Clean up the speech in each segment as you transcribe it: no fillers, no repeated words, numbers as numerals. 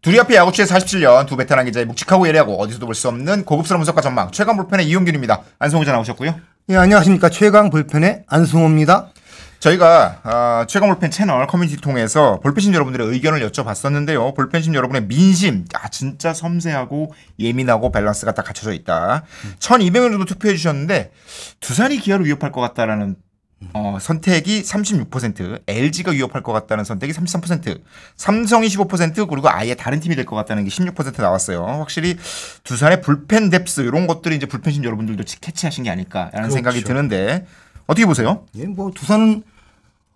둘이 앞에 야구치의 47년 두 베테랑 기자의 묵직하고 예리하고 어디서도 볼 수 없는 고급스러운 분석과 전망 최강 불펜의 이용균입니다. 안성호 기자 나오셨고요. 예, 안녕하십니까. 최강 불펜의 안승호입니다. 저희가 최강 불펜 채널 커뮤니티 통해서 볼펜신 여러분들의 의견을 여쭤봤었는데요. 볼펜신 여러분의 민심 진짜 섬세하고 예민하고 밸런스가 딱 갖춰져 있다. 1200명 정도 투표해 주셨는데 두산이 기아를 위협할 것 같다라는 선택이 36%, LG가 위협할 것 같다는 선택이 33%, 삼성이 15%, 그리고 아예 다른 팀이 될 것 같다는 게 16% 나왔어요. 확실히 두산의 불펜 뎁스 이런 것들이 이제 불펜신 여러분들도 캐치하신 게 아닐까라는 그렇죠. 생각이 드는데 어떻게 보세요? 예, 뭐 두산은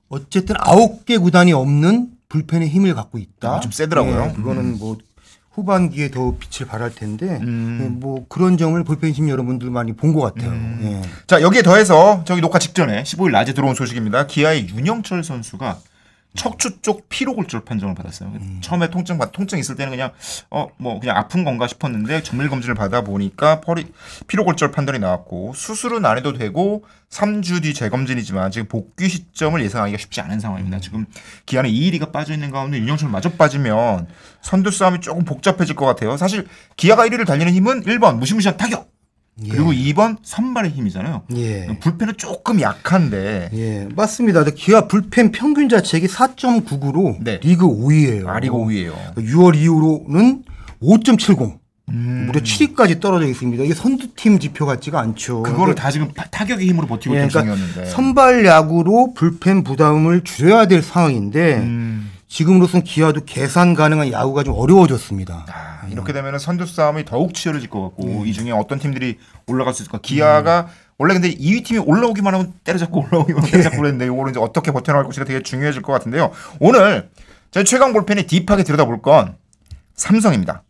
어쨌든 9개 구단이 없는 불펜의 힘을 갖고 있다. 좀 세더라고요. 예, 그거는 뭐 후반기에 더 빛을 발할 텐데 예, 뭐 그런 점을 불펜심 여러분들 많이 본 것 같아요. 예. 자, 여기에 더해서 저기 녹화 직전에 15일 낮에 들어온 소식입니다. 기아의 윤영철 선수가 척추 쪽 피로골절 판정을 받았어요. 처음에 통증 있을 때는 그냥 그냥 아픈 건가 싶었는데 정밀 검진을 받아 보니까 피로골절 판단이 나왔고 수술은 안 해도 되고 3주 뒤 재검진이지만 지금 복귀 시점을 예상하기가 쉽지 않은 상황입니다. 지금 기아는 이일이가 빠져 있는 가운데 윤영철 마저 빠지면 선두 싸움이 조금 복잡해질 것 같아요. 사실 기아가 1위를 달리는 힘은 1번 무시무시한 타격. 그리고 2번 선발의 힘이잖아요. 예. 불펜은 조금 약한데. 예, 맞습니다. 기아 불펜 평균 자책이 4.99로 네. 리그 5위예요. 리그 5위예요. 6월 이후로는 5.70. 무려 7위까지 떨어져 있습니다. 이게 선두팀 지표 같지가 않죠. 그거를 다 지금 타격의 힘으로 버티고 있던 중이었는데. 선발 야구로 불펜 부담을 줄여야 될 상황인데 지금으로선 기아도 계산 가능한 야구가 좀 어려워졌습니다. 이렇게 되면 선두 싸움이 더욱 치열해질 것 같고 이 중에 어떤 팀들이 올라갈 수 있을까? 기아가 원래 근데 2위 팀이 올라오기만 하면 때려잡고 올라오기만 하면 때려잡고 그랬는데 이거를 이제 어떻게 버텨나갈 것인가 되게 중요해질 것 같은데요. 오늘 저희 최강 볼펜이 딥하게 들여다볼 건 삼성입니다.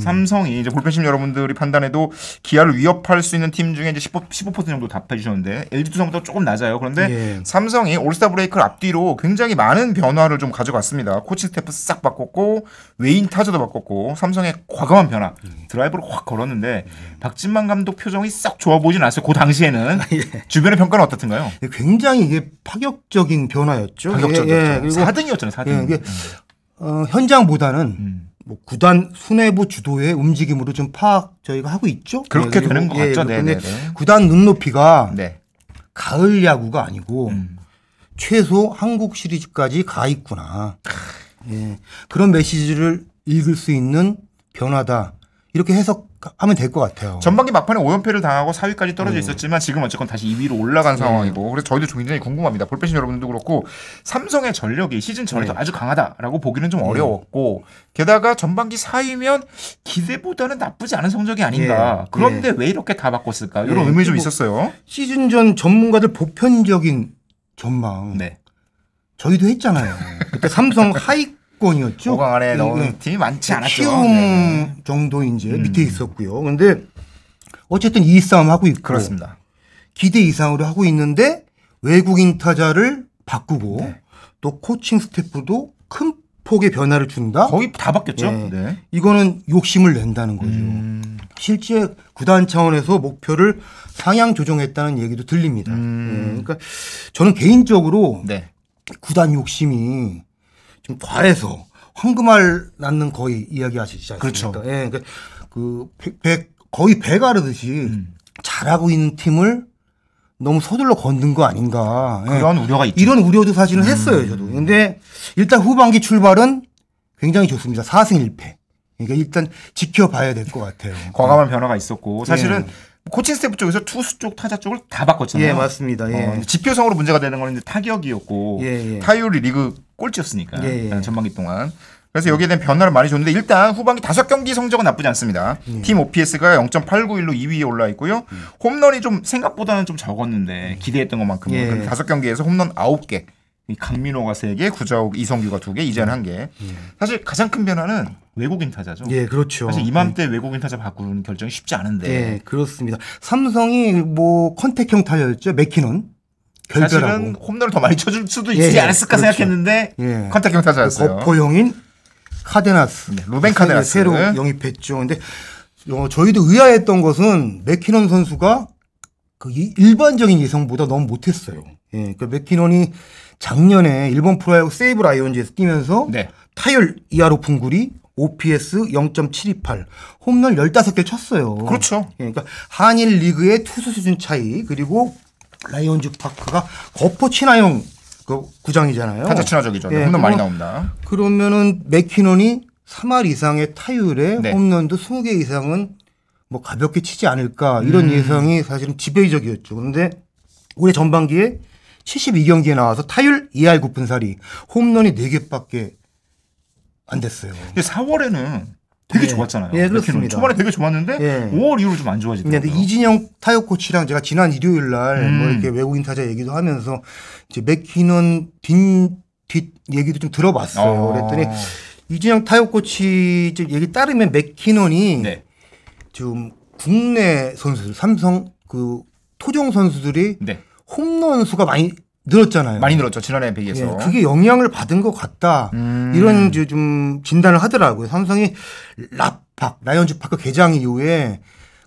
삼성이 이제 볼펜심 여러분들이 판단해도 기아를 위협할 수 있는 팀 중에 이제 15% 정도 답해 주셨는데 LG 두산보다 조금 낮아요. 그런데 삼성이 올스타 브레이크를 앞뒤로 굉장히 많은 변화를 좀 가져갔습니다. 코칭 스태프 싹 바꿨고 외인 타자도 바꿨고 삼성의 과감한 변화 드라이브를 확 걸었는데 박진만 감독 표정이 싹 좋아 보이진 않았어요. 그 당시에는 주변의 평가는 어떻든가요? 굉장히 이게 파격적인 변화였죠. 파격적이었죠. 그리고 4등이었잖아요. 4등. 이게 현장보다는 뭐 구단 수뇌부 주도의 움직임으로 좀 저희가 하고 있죠. 그렇게 되는 것 같죠. 그런데 구단 눈높이가 네. 가을 야구가 아니고 최소 한국 시리즈까지 가 있구나. 예. 그런 메시지를 읽을 수 있는 변화다. 이렇게 해석하면 될 것 같아요. 전반기 막판에 5연패를 당하고 4위까지 떨어져 있었지만 지금 어쨌건 다시 2위로 올라간 상황이고 그래서 저희도 굉장히 궁금합니다. 볼펜신 여러분들도 그렇고 삼성의 전력이 시즌 전에도 아주 강하다라고 보기는 좀 어려웠고 게다가 전반기 4위면 기대보다는 나쁘지 않은 성적이 아닌가. 그런데 왜 이렇게 다 바꿨을까? 이런 의문이 좀 있었어요. 시즌 전 전문가들 보편적인 전망. 저희도 했잖아요. 그때 삼성 하위권이었죠. 5강 안에 넣은 팀이 많지 않았죠. 키움 정도 이제 밑에 있었고요. 그런데 어쨌든 이 싸움 하고 있고 그렇습니다. 기대 이상으로 하고 있는데 외국인 타자를 바꾸고 또 코칭 스태프도 큰 폭의 변화를 준다. 거의 다 바뀌었죠. 네. 이거는 욕심을 낸다는 거죠. 실제 구단 차원에서 목표를 상향 조정했다는 얘기도 들립니다. 그러니까 저는 개인적으로 구단 욕심이 좀 과해서 황금알 낳는 거의 이야기하시지 않습니까? 그렇죠. 예, 그러니까 거의 배 가르듯이 잘하고 있는 팀을 너무 서둘러 건든 거 아닌가. 그런 우려가 있죠. 이런 우려도 사실은 했어요, 저도. 근데 일단 후반기 출발은 굉장히 좋습니다. 4승 1패. 그러니까 일단 지켜봐야 될 것 같아요. 과감한 변화가 있었고 사실은 코칭 스태프 쪽에서 투수 쪽, 타자 쪽을 다 바꿨잖아요. 예, 맞습니다. 지표상으로 문제가 되는 건 이제 타격이었고 타율이 리그 꼴찌였으니까 전반기 동안. 그래서 여기에 대한 변화를 많이 줬는데 일단 후반기 5경기 성적은 나쁘지 않습니다. 팀 OPS가 0.891로 2위에 올라 있고요. 홈런이 좀 생각보다는 좀 적었는데 기대했던 것만큼은 5경기에서 홈런 9개. 강민호가 3개, 구자욱, 이성규가 2개, 이재현 1개. 사실 가장 큰 변화는 외국인 타자죠. 예, 그렇죠. 사실 이맘때 외국인 타자 바꾸는 결정이 쉽지 않은데. 예, 그렇습니다. 삼성이 뭐 컨택형 타자였죠. 맥키넌. 사실은 홈런을 더 많이 쳐줄 수도 있지 않았을까 생각했는데 컨택형 타자였어요. 거포형인 카데나스. 루벤 카데나스. 새로 영입했죠. 근데 저희도 의아했던 것은 맥키넌 선수가 그 일반적인 예상보다 너무 못했어요. 예, 그 맥키넌이 작년에 일본 프로야구 세이브 라이온즈에서 뛰면서 타율 이하 높은 굴이 OPS 0.728, 홈런 15개 쳤어요. 그렇죠. 그러니까 한일 리그의 투수 수준 차이, 그리고 라이온즈 파크가 거포 친화형 그 구장이잖아요. 타자 친화적이죠. 예, 홈런 많이 나옵니다. 그러면은 맥키넌이 3할 이상의 타율에 네. 홈런도 20개 이상은 뭐 가볍게 치지 않을까 이런 예상이 사실은 지배적이었죠. 그런데 올해 전반기에 72경기에 나와서 타율 2할 9푼 4리, 홈런이 4개밖에 안 됐어요. 근데 4월에는 되게 좋았잖아요. 예, 그렇습니다. 초반에 되게 좋았는데 예. 5월 이후로 좀 안 좋아지더라고요. 근데 이진영 타격 코치랑 제가 지난 일요일 날 뭐 이렇게 외국인 타자 얘기도 하면서 이제 맥키넌 뒷 얘기도 좀 들어봤어요. 그랬더니 이진영 타격 코치 얘기 따르면 맥키넌이 네. 좀 국내 선수들, 삼성 그 토종 선수들이 네. 홈런 수가 많이 늘었잖아요. 많이 늘었죠. 지난해에 비해서. 예, 그게 영향을 받은 것 같다. 이런 이제 좀 진단을 하더라고요. 삼성이 라이온즈 파크 개장 이후에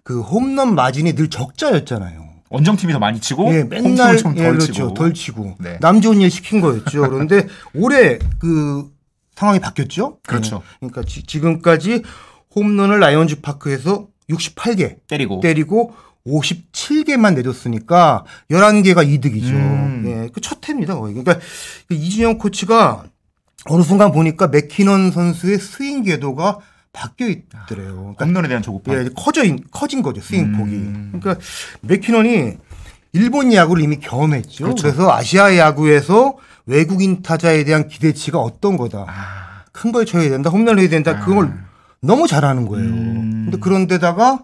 그 홈런 마진이 늘 적자였잖아요. 원정팀이 더 많이 치고 예, 맨날 좀 덜 그렇죠. 치고. 덜 치고. 네. 남 좋은 일 시킨 거였죠. 그런데 올해 그 상황이 바뀌었죠. 그렇죠. 예, 그러니까 지금까지 홈런을 라이온즈 파크에서 68개 때리고 57개만 내줬으니까 11개가 이득이죠. 예, 그 첫 해입니다, 거의. 그러니까 이진영 코치가 어느 순간 보니까 맥키넌 선수의 스윙 궤도가 바뀌어 있더래요. 그러니까 홈런에 대한 조급함. 예, 커진 거죠, 스윙 폭이. 그러니까 맥키넌이 일본 야구를 이미 경험했죠. 그렇죠. 그래서 아시아 야구에서 외국인 타자에 대한 기대치가 어떤 거다. 큰 걸 쳐야 된다, 홈런을 해야 된다. 그걸 너무 잘하는 거예요. 근데 그런데다가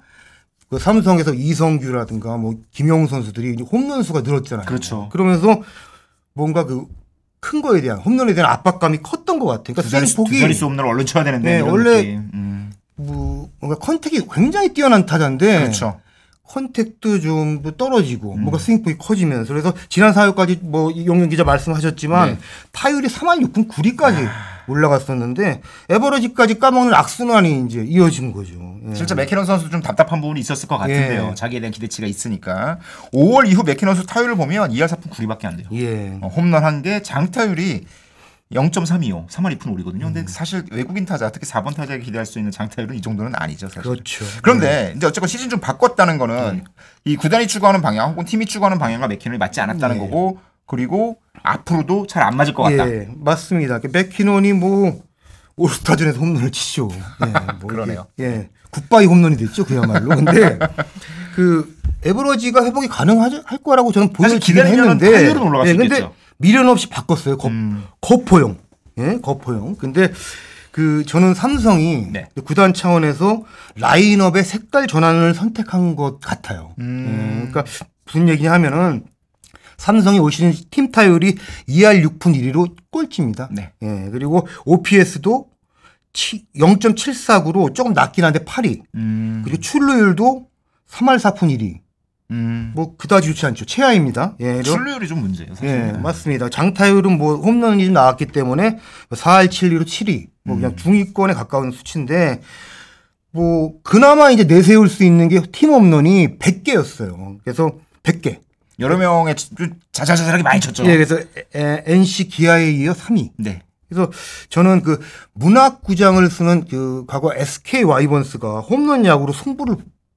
그 삼성에서 이성규라든가 뭐 김용우 선수들이 홈런 수가 늘었잖아요. 그렇죠. 그러면서 뭔가 그 큰 거에 대한 홈런에 대한 압박감이 컸던 것 같아요. 그러니까 두 자릿수 홈런을 얼른 쳐야 되는데. 네, 이런 원래 느낌. 뭐 뭔가 컨택이 굉장히 뛰어난 타자인데 그렇죠. 컨택도 좀 떨어지고 뭔가 스윙폭이 커지면서 그래서 지난 4월까지 뭐 이용윤 기자 말씀하셨지만 네. 타율이 3할 6푼 9리까지 올라갔었는데 에버러지까지 까먹는 악순환이 이제 이어진 거죠. 예. 실제 맥키넌 선수도 좀 답답한 부분이 있었을 것 같은데요. 예. 자기에 대한 기대치가 있으니까. 5월 이후 맥키넌 선수 타율을 보면 2할 4푼 9리밖에 안 돼요. 예. 홈런 1개, 장타율이 0.325, 3할 2푼 5리거든요. 근데 사실 외국인 타자, 특히 4번 타자에게 기대할 수 있는 장타율은 이 정도는 아니죠, 사실. 그렇죠. 그런데 이제 어쨌건 시즌 좀 바꿨다는 거는 이 구단이 추구하는 방향 혹은 팀이 추구하는 방향과 맥키넌이 맞지 않았다는 거고, 그리고 앞으로도 잘 안 맞을 것 같다. 예, 맞습니다. 맥키논이 뭐 올스타전에서 홈런을 치죠. 예, 뭐 그러네요. 예, 굿바이 홈런이 됐죠, 그야말로. 근데 그 에버러지가 회복이 가능할 거라고 저는 사실 보여지긴 기대하면 했는데, 타율은 올라갈 수 근데 있겠죠. 미련 없이 바꿨어요. 거포용, 예, 거포용. 근데 그 저는 삼성이 네. 구단 차원에서 라인업의 색깔 전환을 선택한 것 같아요. 예, 그러니까 무슨 얘기냐면은. 삼성이 올 시즌 팀 타율이 2할 6푼 1리로 꼴찌입니다. 네. 예, 그리고 OPS도 0.74구로 조금 낮긴 한데 8위. 그리고 출루율도 3할 4푼 1리. 뭐 그다지 좋지 않죠. 최하입니다. 예, 출루율이 좀 문제예요, 사실. 예, 맞습니다. 장타율은 뭐 홈런이 좀 나왔기 때문에 4할 7리로 7위. 뭐 그냥 중위권에 가까운 수치인데 뭐 그나마 이제 내세울 수 있는 게 팀 홈런이 100개였어요. 그래서 100개. 여러 명의 자자자자하게 많이 쳤죠. 예, 그래서 NC 기아에 이어 3위. 네. 그래서 저는 그 문학구장을 쓰는 그 과거 SK 와이번스가 홈런 야구로 승부를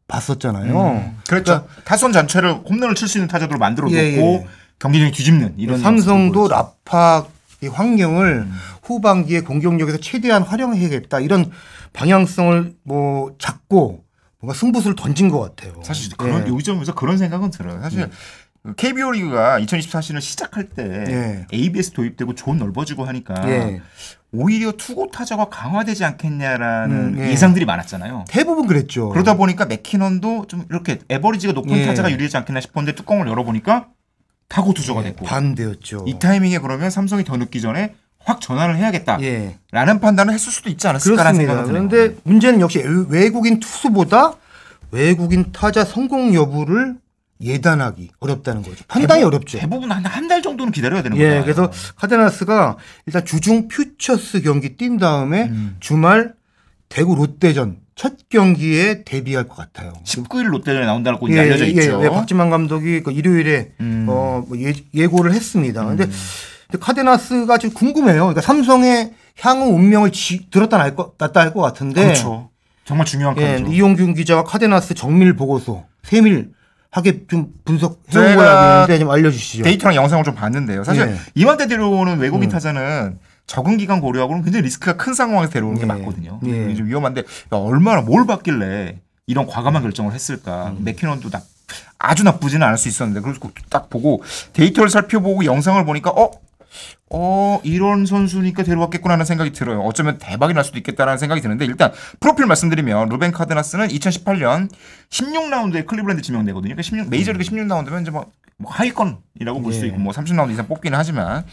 봤었잖아요. 그렇죠. 타선 전체를 홈런을 칠 수 있는 타자들로 만들어 놓고 예. 경기력이 뒤집는 이런 삼성도 라팍의 환경을 후반기에 공격력에서 최대한 활용해야겠다 이런 방향성을 뭐 잡고 뭔가 승부수를 던진 것 같아요. 사실 그런 요점에서 그런 생각은 들어요. 사실 KBO 리그가 2024 시즌을 시작할 때 ABS 도입되고 존 넓어지고 하니까 오히려 투고 타자가 강화되지 않겠냐라는 예상들이 많았잖아요. 대부분 그랬죠. 그러다 보니까 맥키넌도 좀 이렇게 에버리지가 높은 타자가 유리하지 않겠나 싶었는데 뚜껑을 열어보니까 타고 투저가 됐고 반대였죠. 이 타이밍에 그러면 삼성이 더 늦기 전에 확 전환을 해야겠다라는 판단을 했을 수도 있지 않았을까라는 생각이 드네요. 그런데 문제는 역시 외국인 투수보다 외국인 타자 성공 여부를 예단하기 어렵다는 거죠. 판단이 어렵죠. 대부분 한 달 정도는 기다려야 되는 거예요. 예, 그래서 카데나스가 일단 주중 퓨처스 경기 뛴 다음에 주말 대구 롯데전 첫 경기에 데뷔할 것 같아요. 19일 롯데전에 나온다고 알려져 있죠. 박지만 감독이 그 일요일에 뭐 예고를 했습니다. 근데 근데 카데나스가 지금 궁금해요. 그러니까 삼성의 향후 운명을 들었다 놨다 할 것 같은데. 그렇죠. 정말 중요한 카드죠. 이용균 기자가 카데나스 정밀 보고서 세밀하게 좀 분석해온 거라고 했는데 좀 알려주시죠. 데이터랑 영상을 좀 봤는데요. 사실 이맘때 데려오는 외국인 타자는 적응 기간 고려하고는 굉장히 리스크가 큰 상황에서 데려오는 게 맞거든요. 좀 위험한데 얼마나 뭘 봤길래 이런 과감한 결정을 했을까. 맥키넌도 아주 나쁘지는 않을 수 있었는데 그래서 딱 보고 데이터를 살펴보고 영상을 보니까 이런 선수니까 데려왔겠구나 하는 생각이 들어요. 어쩌면 대박이 날 수도 있겠다라는 생각이 드는데 일단 프로필 말씀드리면 루벤 카데나스는 2018년 16라운드에 클리블랜드 지명되거든요. 그러니까 메이저리그 16라운드면 이제 뭐 하위권이라고 볼 수 있고 뭐 30라운드 이상 뽑기는 하지만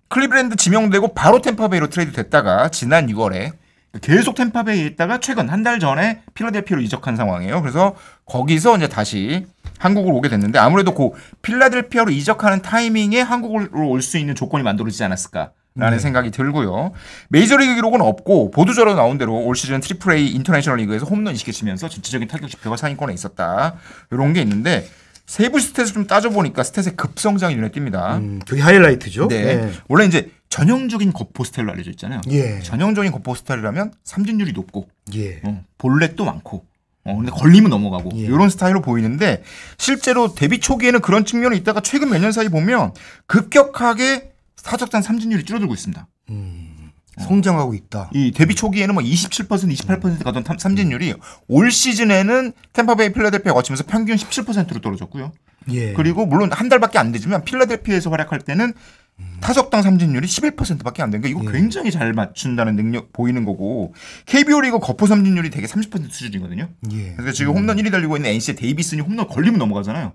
클리블랜드 지명되고 바로 템파베이로 트레이드 됐다가 지난 6월에 계속 템파베이에 있다가 최근 한 달 전에 필라델피아로 이적한 상황이에요. 그래서 거기서 이제 다시 한국으로 오게 됐는데 아무래도 그 필라델피아로 이적하는 타이밍에 한국으로 올 수 있는 조건이 만들어지지 않았을까라는 생각이 들고요. 메이저리그 기록은 없고 보도자료 나온 대로 올 시즌 트리플 A 인터내셔널 리그에서 홈런 20개 치면서 전체적인 타격 지표가 상위권에 있었다. 이런 게 있는데 세부 스탯을 좀 따져보니까 스탯의 급성장이 눈에 띕니다. 그게 하이라이트죠. 네. 원래 이제 전형적인 거포 스타일로 알려져 있잖아요. 예. 전형적인 거포 스타일이라면 삼진율이 높고 예. 볼넷도 많고 근데 걸리면 넘어가고 이런 스타일로 보이는데 실제로 데뷔 초기에는 그런 측면이 있다가 최근 몇 년 사이 보면 급격하게 타석단 삼진율이 줄어들고 있습니다. 성장하고 있다. 이 데뷔 초기에는 뭐 27%, 28% 가던 삼진율이 올 시즌에는 템파베이 필라델피아 거치면서 평균 17%로 떨어졌고요. 예. 그리고 물론 한 달밖에 안 되지만 필라델피아에서 활약할 때는 타석당 삼진율이 11%밖에 안 되는 게 이거 굉장히 잘 맞춘다는 능력 보이는 거고 KBO 리그 거포 삼진율이 되게 30% 수준이거든요. 그래서 지금 홈런 1위 달리고 있는 NC의 데이비슨이 홈런 걸리면 넘어가잖아요.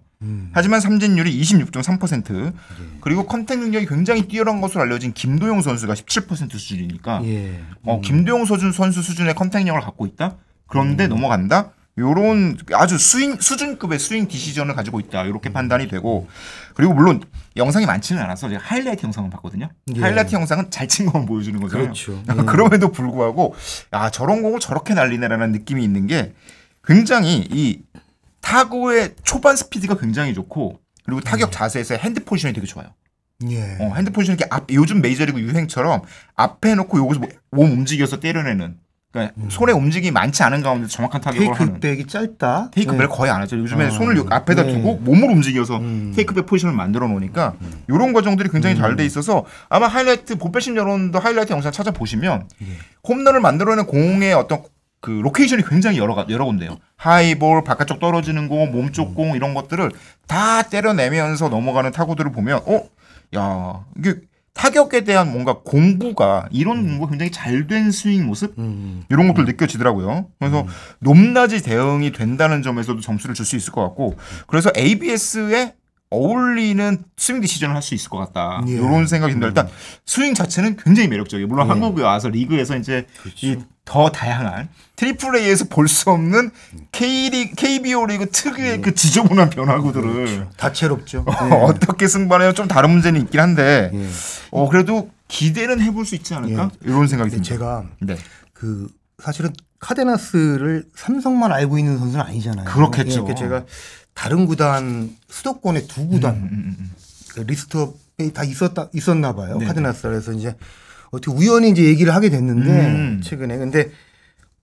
하지만 삼진율이 26.3% 그리고 컨택 능력이 굉장히 뛰어난 것으로 알려진 김도영 선수가 17% 수준이니까 김도영 선수 수준의 컨택 능력을 갖고 있다. 그런데 넘어간다. 요런 아주 수준급의 스윙 디시전을 가지고 있다. 이렇게 판단이 되고 그리고 물론 영상이 많지는 않아서 제가 하이라이트 영상을 봤거든요. 하이라이트 영상은 잘 친 것만 보여주는 거잖아요. 그렇죠. 그럼에도 불구하고 저런 공을 저렇게 날리네라는 느낌이 있는 게 굉장히 이 타구의 초반 스피드가 굉장히 좋고 그리고 타격 자세에서 핸드 포지션이 되게 좋아요. 핸드 포지션이 이렇게 요즘 메이저리그 유행처럼 앞에 놓고 여기서 몸 움직여서 때려내는 그러니까 손의 움직임이 많지 않은 가운데 정확한 타격을 하는. 테이크백이 짧다. 테이크백을 거의 안 하죠. 요즘에 손을 앞에다 두고 몸을 움직여서 테이크백 포지션을 만들어 놓으니까 이런 과정들이 굉장히 잘 돼 있어서 아마 하이라이트 볼배심 여러분도 하이라이트 영상 찾아보시면 홈런을 만들어내는 공의 어떤 그 로케이션이 굉장히 여러 군데요. 하이볼, 바깥쪽 떨어지는 공, 몸쪽 공 이런 것들을 다 때려내면서 넘어가는 타구들을 보면 이게 타격에 대한 뭔가 공부가 이런 공부가 굉장히 잘 된 스윙 모습 이런 것들 느껴지더라고요. 그래서 높낮이 대응이 된다는 점에서도 점수를 줄 수 있을 것 같고 그래서 ABS에 어울리는 스윙 디시전을 할 수 있을 것 같다. 이런 생각이 듭니다. 일단 스윙 자체는 굉장히 매력적이에요. 물론 한국에 와서 리그에서 이제 이 더 다양한 트리플 A에서 볼 수 없는 KBO 리그 특유의 그 지저분한 변화구들을 다채롭죠. 어떻게 승부하냐 좀 다른 문제는 있긴 한데 그래도 기대는 해볼 수 있지 않을까 이런 생각이 듭니다. 제가 그 사실은 카데나스를 삼성만 알고 있는 선수는 아니잖아요. 그렇겠죠. 그러니까 제가 다른 구단 수도권의 두 구단 그 리스트업에 다 있었나 봐요. 카데나스. 그래서 이제 어떻게 우연히 이제 얘기를 하게 됐는데 최근에 근데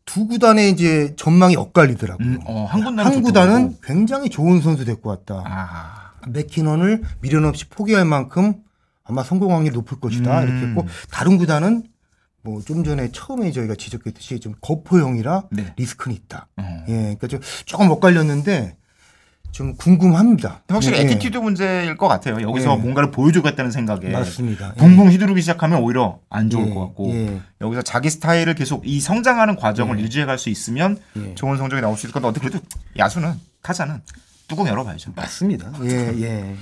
두 구단의 이제 전망이 엇갈리더라고요. 한 구단은 굉장히 좋은 선수 데리고 왔다. 맥키넌을 미련 없이 포기할 만큼 아마 성공 확률이 높을 것이다. 이렇게 했고 다른 구단은 뭐 좀 전에 처음에 저희가 지적했듯이 좀 거포형이라 리스크는 있다. 그러니까 좀 조금 엇갈렸는데 좀 궁금합니다. 확실히 애티튜드 문제일 것 같아요. 여기서 뭔가를 보여주겠다는 생각에. 맞습니다. 붕붕 휘두르기 시작하면 오히려 안 좋을 것 같고 여기서 자기 스타일을 계속 이 성장하는 과정을 유지해갈 수 있으면 좋은 성적이 나올 수 있을 건데 어떻게 그래도 야수는 타자는 뚜껑 열어봐야죠. 맞습니다.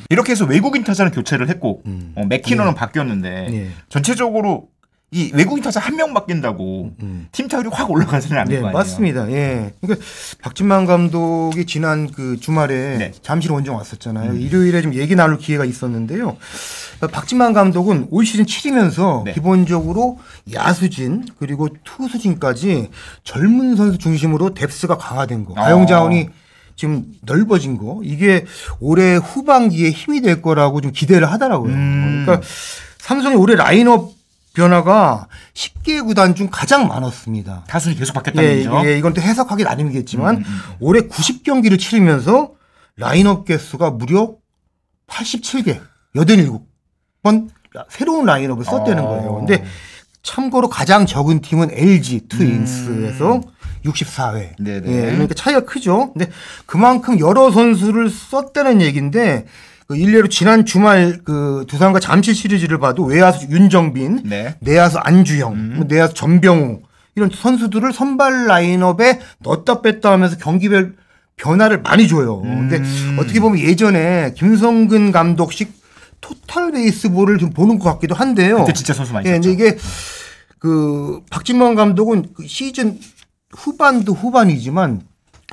이렇게 해서 외국인 타자는 교체를 했고 맥키너는 바뀌었는데 전체적으로 이 외국인 타자 한 명 바뀐다고 팀 타율이 확 올라가지는 않을 거 아니에요. 맞습니다. 그러니까 박진만 감독이 지난 그 주말에 잠실 원정 왔었잖아요. 일요일에 좀 얘기 나눌 기회가 있었는데요. 박진만 감독은 올 시즌 7이면서 기본적으로 야수진 그리고 투수진까지 젊은 선수 중심으로 뎁스가 강화된 거. 가용 자원이 지금 넓어진 거. 이게 올해 후반기에 힘이 될 거라고 좀 기대를 하더라고요. 그러니까 삼성이 올해 라인업 변화가 10개 구단 중 가장 많았습니다. 타순이 계속 바뀌었다는 얘기죠. 예, 이건 또 해석하기 나름이겠지만 올해 90경기를 치르면서 라인업 개수가 무려 87개, 87번 새로운 라인업을 썼다는 거예요. 근데 참고로 가장 적은 팀은 LG 트윈스에서 64회. 네네. 예, 그러니까 차이가 크죠. 근데 그만큼 여러 선수를 썼다는 얘기인데 그 일례로 지난 주말 그 두산과 잠실 시리즈를 봐도 외야수 윤정빈, 네. 내야수 안주영, 내야수 전병우 이런 선수들을 선발 라인업에 넣었다 뺐다 하면서 경기별 변화를 많이 줘요. 근데 어떻게 보면 예전에 김성근 감독식 토탈 베이스볼을 좀 보는 것 같기도 한데요. 그때 진짜 선수 많이 예, 썼죠. 근데 이게 그 박진만 감독은 그 시즌 후반도 후반이지만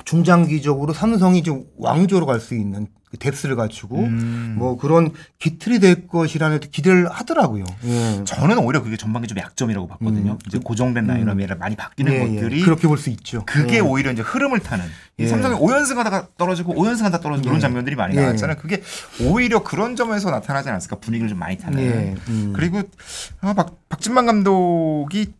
중장기적으로 삼성이 좀 왕조로 갈 수 있는 그 뎁스를 갖추고 뭐 그런 기틀이 될 것이라는 기대를 하더라고요. 예. 저는 오히려 그게 전반기 좀 약점이라고 봤거든요. 이제 고정된 라인업이 많이 바뀌는 것들이 그렇게 볼 수 있죠. 그게 오히려 이제 흐름을 타는 이 삼성이 5연승 하다가 떨어지고 5연승 하다 떨어지고 이런 장면들이 많이 나왔잖아요. 그게 오히려 그런 점에서 나타나지 않았을까. 분위기를 좀 많이 타는. 그리고 박진만 감독이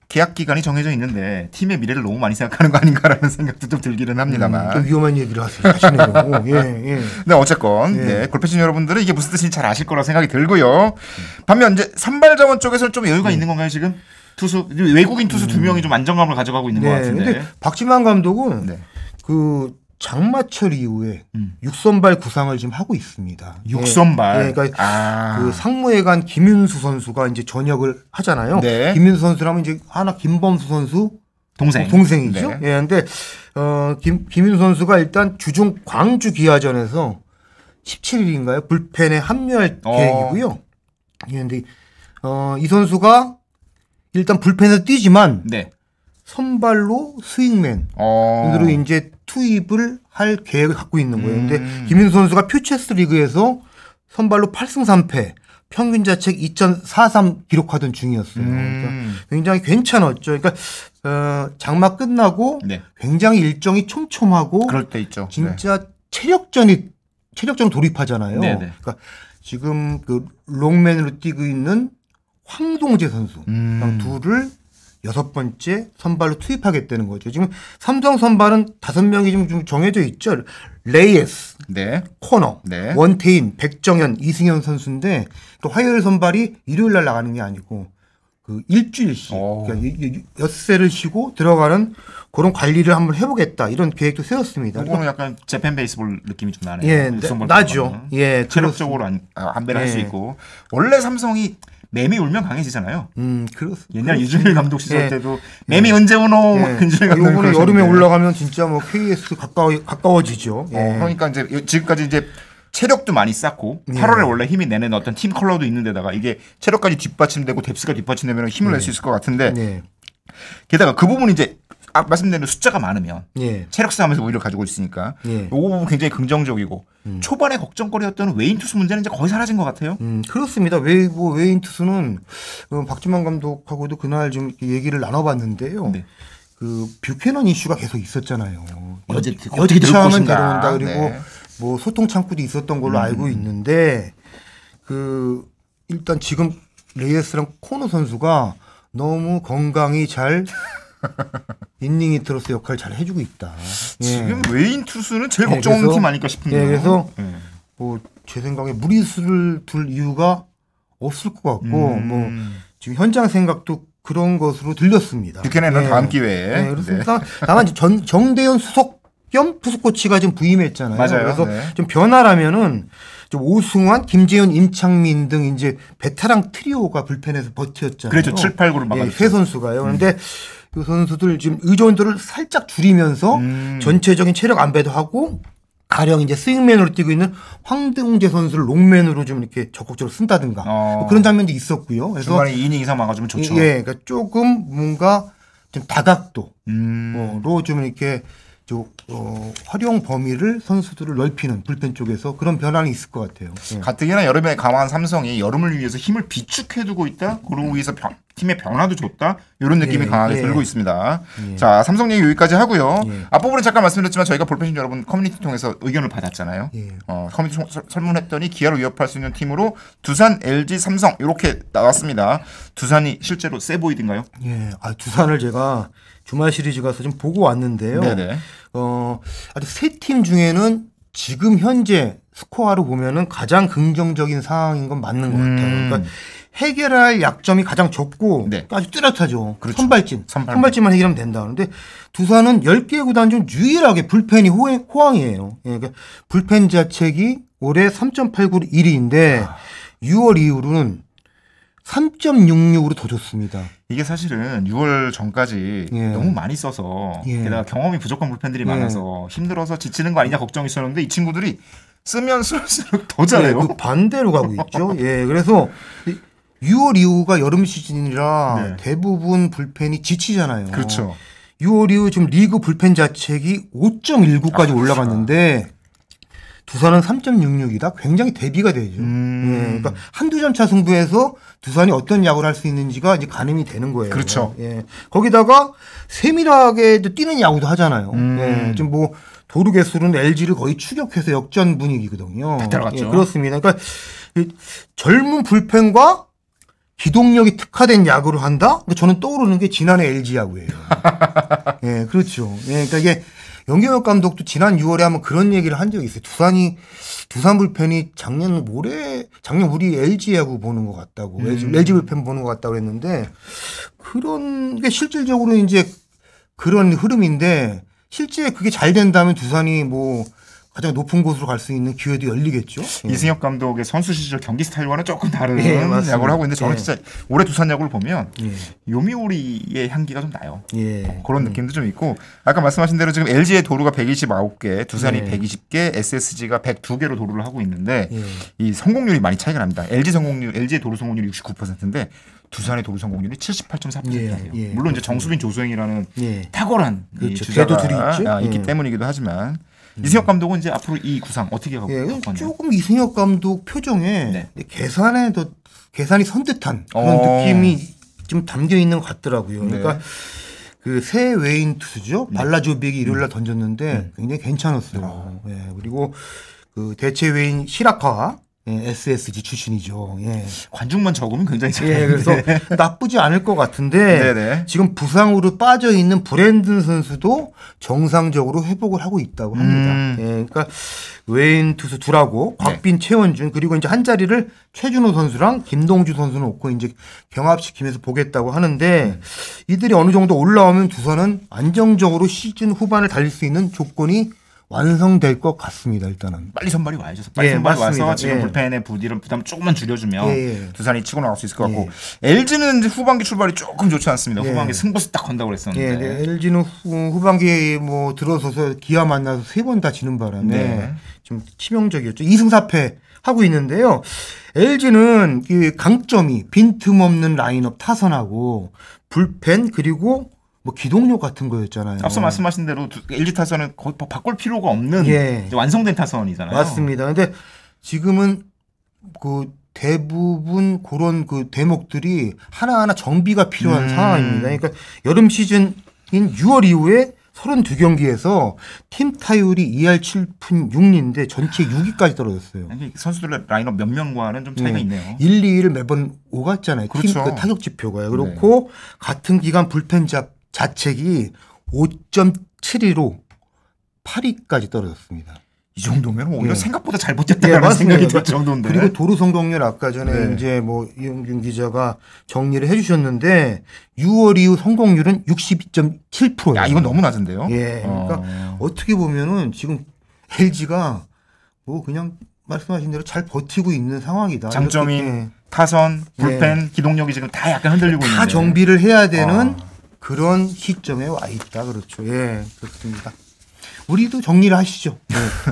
계약 기간이 정해져 있는데 팀의 미래를 너무 많이 생각하는 거 아닌가라는 생각도 좀 들기는 합니다만. 또 위험한 얘기를 하시네요. 예. 네, 어쨌건 네, 골프신 여러분들은 이게 무슨 뜻인지 잘 아실 거라 생각이 들고요. 반면 이제 선발 자원 쪽에서는 좀 여유가 있는 건가요 지금? 투수 외국인 투수 2명이 좀 안정감을 가져가고 있는 것 같은데. 근데 박진만 감독은 그 장마철 이후에 6선발 구상을 지금 하고 있습니다. 6선발. 그러니까 그 상무회관 김윤수 선수가 이제 전역을 하잖아요. 네. 김윤수 선수라면 이제 하나 김범수 선수 동생이죠. 네. 예, 근데 김윤수 선수가 일단 주중 광주 기아전에서 17일인가요? 불펜에 합류할 계획이고요. 예, 근데 이 선수가 일단 불펜에서 뛰지만 네. 선발로 스윙맨으로 이제 투입을 할 계획을 갖고 있는 거예요. 근데 김윤수 선수가 퓨처스 리그에서 선발로 8승 3패, 평균 자책 2.43 기록하던 중이었어요. 그러니까 굉장히 괜찮았죠. 그러니까 장마 끝나고 굉장히 일정이 촘촘하고 그럴 때 있죠. 진짜 체력전 돌입하잖아요. 그러니까 지금 그 롱맨으로 뛰고 있는 황동재 선수랑 둘을 6번째 선발로 투입하겠다는 거죠. 지금 삼성 선발은 5명이 좀 정해져 있죠. 레이에스, 코너, 원태인, 백정현, 이승현 선수인데 또 화요일 선발이 일요일 날 나가는 게 아니고 그 일주일씩 그러니까 엿새를 쉬고 들어가는 그런 관리를 한번 해보겠다 이런 계획도 세웠습니다. 이거는 약간 재팬 베이스볼 느낌이 좀 나네요. 예, 나죠. 예, 체력적으로 안배를 할 수 있고 원래 삼성이 매미 울면 강해지잖아요. 그렇습니다. 옛날 유준일 감독 시절 때도 매미 언제 오노? 유준일 감독 이번에 여름에 올라가면 진짜 뭐 KS 가까워지죠. 그러니까 이제 지금까지 이제 체력도 많이 쌓고 8월에 원래 힘이 내는 어떤 팀 컬러도 있는데다가 이게 체력까지 뒷받침되고 뎁스가 뒷받침되면 힘을 낼 수 있을 것 같은데 게다가 그 부분이 이제 말씀드린 숫자가 많으면 체력 싸움에서 오히려 가지고 있으니까 이 부분 굉장히 긍정적이고 초반에 걱정거리였던 외인 투수 문제는 이제 거의 사라진 것 같아요. 그렇습니다. 외인 투수는 박진만 감독하고도 그날 좀 얘기를 나눠봤는데요. 그 뷰캐넌 이슈가 계속 있었잖아요. 여차하면 데려온다 그리고 뭐 소통 창구도 있었던 걸로 알고 있는데 그 일단 지금 레이에스랑 코너 선수가 너무 건강히 잘 인닝 히터로서 역할을 잘 해주고 있다. 지금 외인 투수는 제일 걱정하는 팀 아닐까 싶은데요. 그래서 뭐 제 생각에 무리수를 둘 이유가 없을 것 같고 뭐 지금 현장 생각도 그런 것으로 들렸습니다. 뷰캐넌은 다음 기회에. 그렇습니다. 다만 정대현 수석 겸 투수 코치가 좀 부임했잖아요. 맞아요. 그래서 좀 변화라면은 좀 오승환, 김재현, 임창민 등 이제 베테랑 트리오가 불펜에서 버텼잖아요. 그렇죠. 7, 8, 9를 막았죠. 세 선수가요. 그런데 그 선수들 지금 의존도를 살짝 줄이면서 전체적인 체력 안배도 하고 가령 이제 스윙맨으로 뛰고 있는 황동재 선수를 롱맨으로 좀 이렇게 적극적으로 쓴다든가 뭐 그런 장면도 있었고요. 그래서 중간에 2이닝 이상 막아주면 좋죠. 그러니까 조금 뭔가 좀 다각도로 좀 이렇게 활용 범위를 선수들을 넓히는 불펜 쪽에서 그런 변화는 있을 것 같아요. 예. 가뜩이나 여름에 강한 삼성이 여름을 위해서 힘을 비축해두고 있다. 그러고 위해서 팀의 변화도 줬다. 이런 느낌이 강하게 들고 있습니다. 자, 삼성 얘기 여기까지 하고요. 앞부분에 잠깐 말씀드렸지만 저희가 볼펜신 여러분 커뮤니티 통해서 의견을 받았잖아요. 커뮤니티 설문했더니 기아를 위협할 수 있는 팀으로 두산, LG, 삼성 이렇게 나왔습니다. 두산이 실제로 세 보이던가요? 예, 두산을 제가 주말 시리즈 가서 좀 보고 왔는데요. 네네. 아주 세 팀 중에는 지금 현재 스코어로 보면은 가장 긍정적인 상황인 건 맞는 것 같아요. 그러니까 해결할 약점이 가장 적고 아주 뚜렷하죠. 그렇죠. 선발진만 해결하면 된다. 그런데 두산은 10개 구단 중 유일하게 불펜이 호황이에요. 그러니까 불펜 자책이 올해 3.89 1위인데 6월 이후로는 3.66으로 더 좋습니다. 이게 사실은 6월 전까지 너무 많이 써서 게다가 경험이 부족한 불펜들이 많아서 힘들어서 지치는 거 아니냐 걱정이 있었는데 이 친구들이 쓰면 쓸수록 더 잘해요. 그 반대로 가고 있죠. 그래서 6월 이후가 여름 시즌이라 대부분 불펜이 지치잖아요. 그렇죠. 6월 이후 지금 리그 불펜 자책이 5.19까지 올라갔는데 두산은 3.66이다. 굉장히 대비가 되죠. 그러니까 한두 점 차 승부에서 두산이 어떤 야구를 할 수 있는지가 이제 가늠이 되는 거예요. 그렇죠. 거기다가 세밀하게 뛰는 야구도 하잖아요. 지금 뭐 도루 개수는 LG를 거의 추격해서 역전 분위기거든요. 다 들어갔죠. 그렇습니다. 그러니까 젊은 불펜과 기동력이 특화된 야구를 한다? 저는 떠오르는 게 지난해 LG 야구예요. 그렇죠. 그러니까 이게 영경혁 감독도 지난 6월에 한번 그런 얘기를 한 적이 있어요. 두산 불펜이 작년 우리 LG 야구 보는 것 같다고, LG 불펜 보는 것 같다고 했는데 그런 게 실질적으로 이제 그런 흐름인데 실제 그게 잘 된다면 두산이 뭐 가장 높은 곳으로 갈 수 있는 기회도 열리겠죠. 이승엽 감독의 선수 시절 경기 스타일과는 조금 다른 야구를 하고 있는데 저는 진짜 올해 두산 야구를 보면 요미우리의 향기가 좀 나요. 그런 느낌도 좀 있고 아까 말씀하신 대로 지금 LG의 도루가 129개, 두산이 120개, SSG가 102개로 도루를 하고 있는데 이 성공률이 많이 차이가 납니다. LG의 도루 성공률이 69%인데 두산의 도루 성공률이 78.4%예요. 물론 이제 정수빈, 조수행이라는 탁월한 주자가 있기 때문이기도 하지만 이승엽 감독은 이제 앞으로 이 구상 어떻게 가고 있나요? 조금 이승엽 감독 표정에 계산이 선뜻한 그런 느낌이 좀 담겨 있는 것 같더라고요. 그러니까 그 새 외인 투수죠. 발라조빅이 일요일날 던졌는데 굉장히 괜찮았어요. 그리고 그 대체 외인 시라카와 SSG 출신이죠. 관중만 적으면 굉장히 잘하는데. 그래서 나쁘지 않을 것 같은데 지금 부상으로 빠져 있는 브랜든 선수도 정상적으로 회복을 하고 있다고 합니다. 그러니까 외인 투수 둘하고 곽빈, 최원준 그리고 이제 한 자리를 최준호 선수랑 김동주 선수 놓고 이제 경합시키면서 보겠다고 하는데 이들이 어느 정도 올라오면 두산은 안정적으로 시즌 후반을 달릴 수 있는 조건이 완성될 것 같습니다. 일단은 빨리 선발이 와야죠. 빨리 선발이 와서 지금 불펜의 부담 조금만 줄여주면 두산이 치고 나갈 수 있을 것 같고 LG는 이제 후반기 출발이 조금 좋지 않습니다. 후반기 승부수 딱 건다고 그랬었는데 LG는 후반기 뭐 들어서서 기아 만나서 3번 다 지는 바람에 좀 치명적이었죠. 2승 4패 하고 있는데요. LG는 그 강점이 빈틈없는 라인업 타선하고 불펜 그리고 뭐 기동력 같은 거였잖아요. 앞서 말씀하신 대로 LG 타선은 거의 바꿀 필요가 없는 이제 완성된 타선이잖아요. 맞습니다. 근데 지금은 그 대부분 그런 그 대목들이 하나하나 정비가 필요한 상황입니다. 그러니까 여름 시즌인 6월 이후에 32경기에서 팀 타율이 2할 7푼 6리인데 전체 6위까지 떨어졌어요. 선수들의 라인업 몇 명과는 좀 차이가 있네요. 1, 2위를 매번 오갔잖아요. 그렇죠. 팀 그 타격 지표가요. 그렇고 같은 기간 불펜 자책이 5.72로 8위까지 떨어졌습니다. 이 정도면 오히려 생각보다 잘 버텼다는 생각이 들 정도인데. 그리고 도루 성공률 아까 전에 이제 뭐 이용균 기자가 정리를 해주셨는데 6월 이후 성공률은 62.7%예요. 야, 이건 너무 낮은데요. 그러니까 어떻게 보면은 지금 LG가 뭐 그냥 말씀하신 대로 잘 버티고 있는 상황이다. 장점인 타선, 불펜, 기동력이 지금 다 약간 흔들리고 있는데. 다 정비를 해야 되는 그런 시점에 와 있다. 그렇죠. 그렇습니다. 우리도 정리를 하시죠.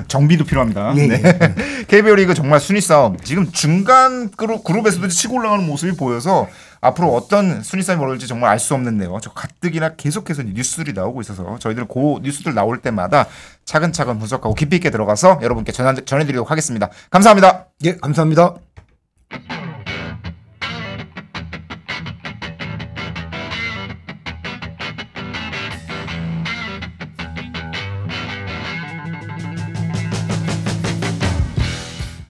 정비도 필요합니다. 예, 네. KBO 리그 정말 순위 싸움. 지금 중간 그룹에서도 치고 올라가는 모습이 보여서 앞으로 어떤 순위 싸움이 벌어질지 정말 알 수 없는데요. 저 가뜩이나 계속해서 뉴스들이 나오고 있어서 저희들은 그 뉴스들 나올 때마다 차근차근 분석하고 깊이 있게 들어가서 여러분께 전해드리도록 하겠습니다. 감사합니다. 예, 감사합니다.